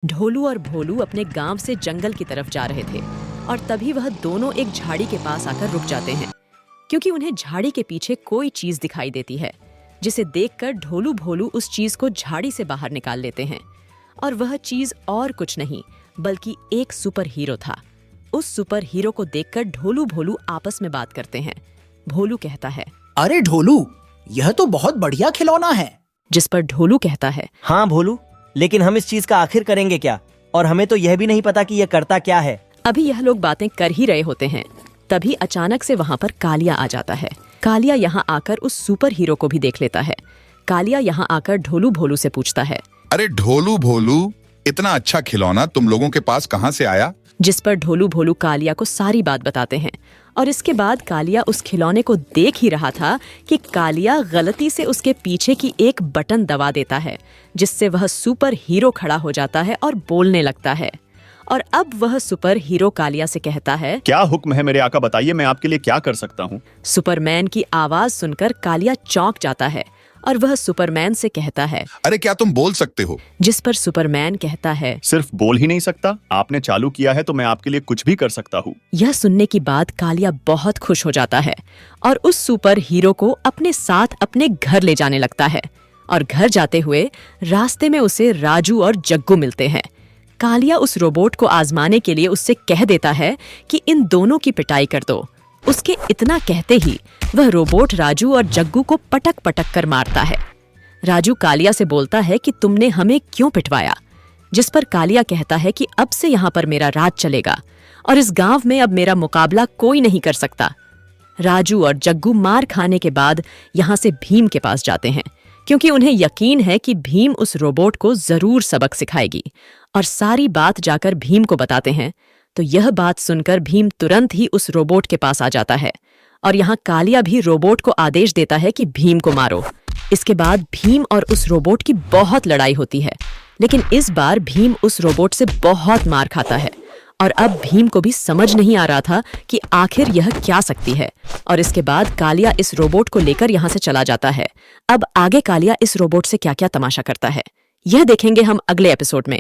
ढोलू और भोलू अपने गांव से जंगल की तरफ जा रहे थे और तभी वह दोनों एक झाड़ी के पास आकर रुक जाते हैं क्योंकि उन्हें झाड़ी के पीछे कोई चीज दिखाई देती है जिसे देखकर ढोलू भोलू उस चीज को झाड़ी से बाहर निकाल लेते हैं। और वह चीज और कुछ नहीं बल्कि एक सुपर हीरो था। उस सुपर हीरो को देखकर ढोलू भोलू आपस में बात करते हैं। भोलू कहता है, अरे ढोलू, यह तो बहुत बढ़िया खिलौना है। जिस पर ढोलू कहता है, हाँ भोलू, लेकिन हम इस चीज का आखिर करेंगे क्या? और हमें तो यह भी नहीं पता कि यह करता क्या है। अभी यह लोग बातें कर ही रहे होते हैं तभी अचानक से वहाँ पर कालिया आ जाता है। कालिया यहाँ आकर उस सुपर हीरो को भी देख लेता है। कालिया यहाँ आकर ढोलू भोलू से पूछता है, अरे ढोलू भोलू, इतना अच्छा खिलौना तुम लोगों के पास कहाँ से आया? जिस पर ढोलू भोलू कालिया को सारी बात बताते हैं। और इसके बाद कालिया उस खिलौने को देख ही रहा था कि कालिया गलती से उसके पीछे की एक बटन दबा देता है जिससे वह सुपर हीरो खड़ा हो जाता है और बोलने लगता है। और अब वह सुपर हीरो कालिया से कहता है, क्या हुक्म है मेरे आका, बताइए मैं आपके लिए क्या कर सकता हूँ। सुपरमैन की आवाज सुनकर कालिया चौंक जाता है और वह सुपरमैन से कहता है, अरे क्या तुम बोल सकते हो? जिस पर सुपरमैन कहता है, सिर्फ बोल ही नहीं सकता, आपने चालू किया है तो मैं आपके लिए कुछ भी कर सकता हूँ। यह सुनने की बात कालिया बहुत खुश हो जाता है और उस सुपर हीरो को अपने साथ अपने घर ले जाने लगता है। और घर जाते हुए रास्ते में उसे राजू और जग्गू मिलते हैं। कालिया उस रोबोट को आजमाने के लिए उससे कह देता है कि इन दोनों की पिटाई कर दो। उसके इतना कहते ही वह रोबोट राजू और जग्गू को पटक पटक कर मारता है। राजू कालिया से बोलता है कि तुमने हमें क्यों पिटवाया? जिस पर कालिया कहता है कि अब से यहाँ पर मेरा राज चलेगा और इस गांव में अब मेरा मुकाबला कोई नहीं कर सकता। राजू और जग्गू मार खाने के बाद यहाँ से भीम के पास जाते हैं क्योंकि उन्हें यकीन है कि भीम उस रोबोट को जरूर सबक सिखाएगी। और सारी बात जाकर भीम को बताते हैं तो यह बात सुनकर भीम तुरंत ही उस रोबोट के पास आ जाता है। और यहाँ कालिया भी रोबोट को आदेश देता है कि भीम को मारो। इसके बाद भीम और उस रोबोट की बहुत लड़ाई होती है, लेकिन इस बार भीम उस रोबोट से बहुत मार खाता है। और अब भीम को भी समझ नहीं आ रहा था कि आखिर यह क्या सकती है। और इसके बाद कालिया इस रोबोट को लेकर यहाँ से चला जाता है। अब आगे कालिया इस रोबोट से क्या क्या तमाशा करता है यह देखेंगे हम अगले एपिसोड में।